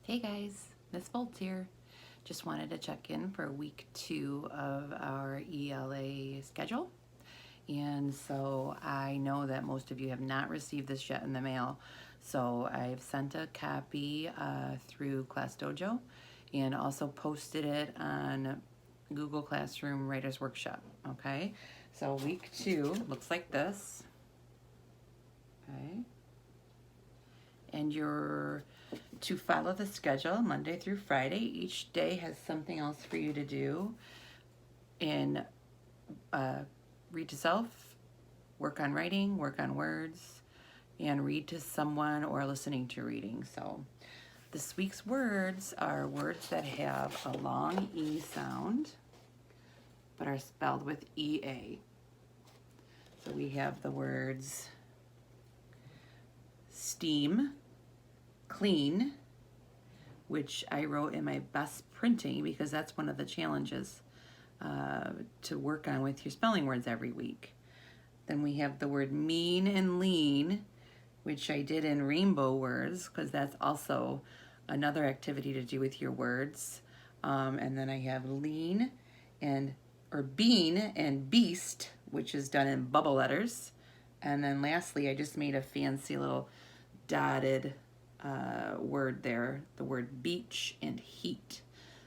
Hey guys, Miss Foltz here. Just wanted to check in for week 2 of our ELA schedule. And so I know that most of you have not received this yet in the mail. So I've sent a copy through Class Dojo and also posted it on Google Classroom Writers Workshop. Okay, so week 2 looks like this. Okay, and you're to follow the schedule Monday through Friday. Each day has something else for you to do. And read to self, work on writing, work on words, and read to someone or listening to reading. So this week's words are words that have a long E sound but are spelled with EA. So we have the words steam, clean, which I wrote in my best printing because that's one of the challenges to work on with your spelling words every week. Then we have the word mean and lean, which I did in rainbow words because that's also another activity to do with your words. And then I have lean or bean and beast, which is done in bubble letters. And then lastly, I just made a fancy little dotted word there, the word beach and heat.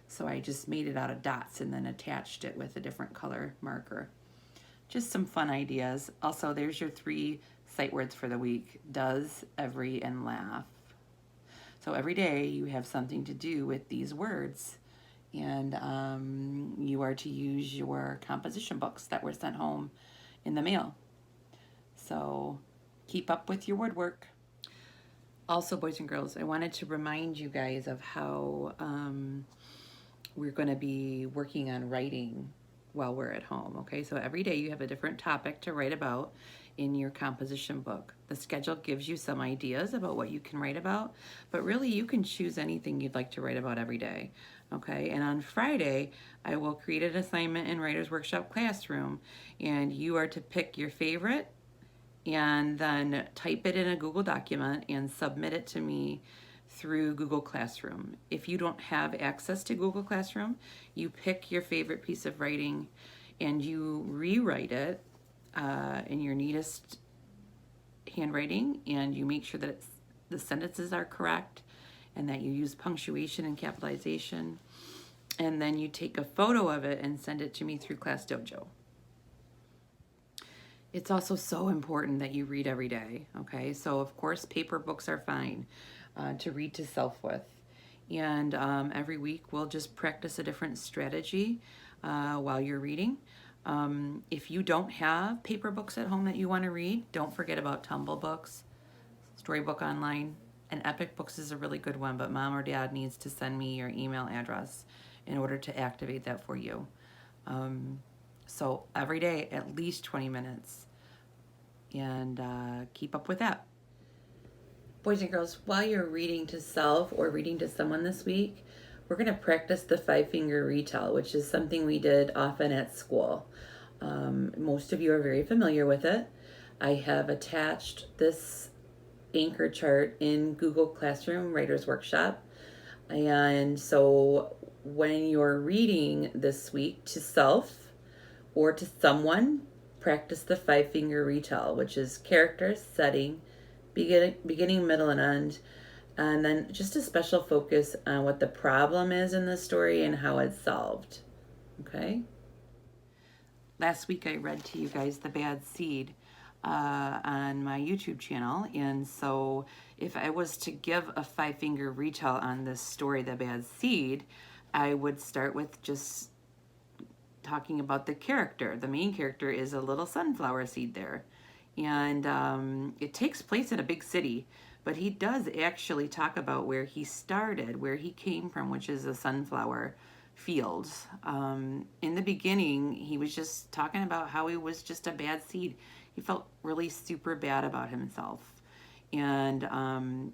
So I just made it out of dots and then attached it with a different color marker. Just some fun ideas. Also, there's your 3 sight words for the week: does, every, and laugh. So every day you have something to do with these words. And you are to use your composition books that were sent home in the mail. So keep up with your word work. Also, boys and girls, I wanted to remind you guys of how we're going to be working on writing while we're at home, okay? So every day you have a different topic to write about in your composition book. The schedule gives you some ideas about what you can write about, but really you can choose anything you'd like to write about every day, okay? And on Friday, I will create an assignment in Writers Workshop Classroom, and you are to pick your favorite and then type it in a Google document and submit it to me through Google Classroom. If you don't have access to Google Classroom, you pick your favorite piece of writing and you rewrite it in your neatest handwriting, and you make sure that the sentences are correct and that you use punctuation and capitalization. And then you take a photo of it and send it to me through Class Dojo. It's also so important that you read every day, okay? So, of course, paper books are fine to read to self with. And every week we'll just practice a different strategy while you're reading. If you don't have paper books at home that you want to read, don't forget about Tumble Books, Storybook Online, and Epic Books is a really good one, but Mom or Dad needs to send me your email address in order to activate that for you. So every day, at least 20 minutes. And keep up with that. Boys and girls, while you're reading to self or reading to someone this week, we're going to practice the 5-finger retell, which is something we did often at school. Most of you are very familiar with it. I have attached this anchor chart in Google Classroom Writers Workshop. And so when you're reading this week to self or to someone, practice the 5-finger retell, which is character, setting, beginning, middle, and end. And then just a special focus on what the problem is in the story and how it's solved. Okay? Last week I read to you guys The Bad Seed on my YouTube channel. And so if I was to give a 5-finger retell on this story, The Bad Seed, I would start with just talking about the character. The main character is a little sunflower seed there. And it takes place in a big city, but he does actually talk about where he started, where he came from, which is a sunflower fields. In the beginning, he was just talking about how he was just a bad seed. He felt really super bad about himself. And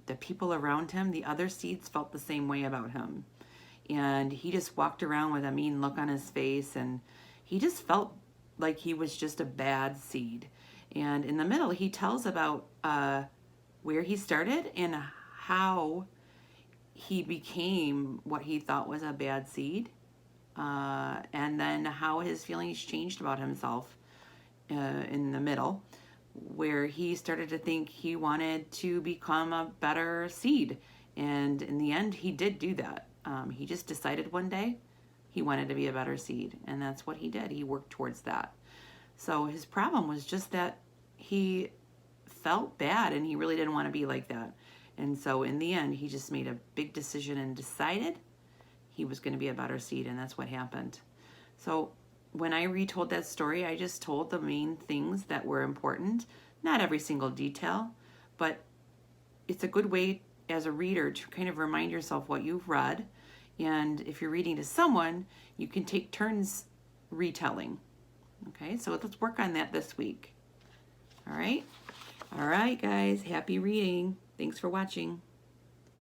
the people around him, the other seeds, felt the same way about him. And he just walked around with a mean look on his face, and he just felt like he was just a bad seed. And in the middle, he tells about where he started and how he became what he thought was a bad seed, and then how his feelings changed about himself in the middle, where he started to think he wanted to become a better seed. And in the end, he did do that. He just decided one day he wanted to be a better seed, and that's what he did. He worked towards that. So his problem was just that he felt bad and he really didn't want to be like that. And so in the end, he just made a big decision and decided he was going to be a better seed, and that's what happened. So when I retold that story, I just told the main things that were important, not every single detail, but it's a good way as a reader to kind of remind yourself what you've read. And if you're reading to someone, you can take turns retelling. Okay, so let's work on that this week. All right, guys, happy reading. Thanks for watching.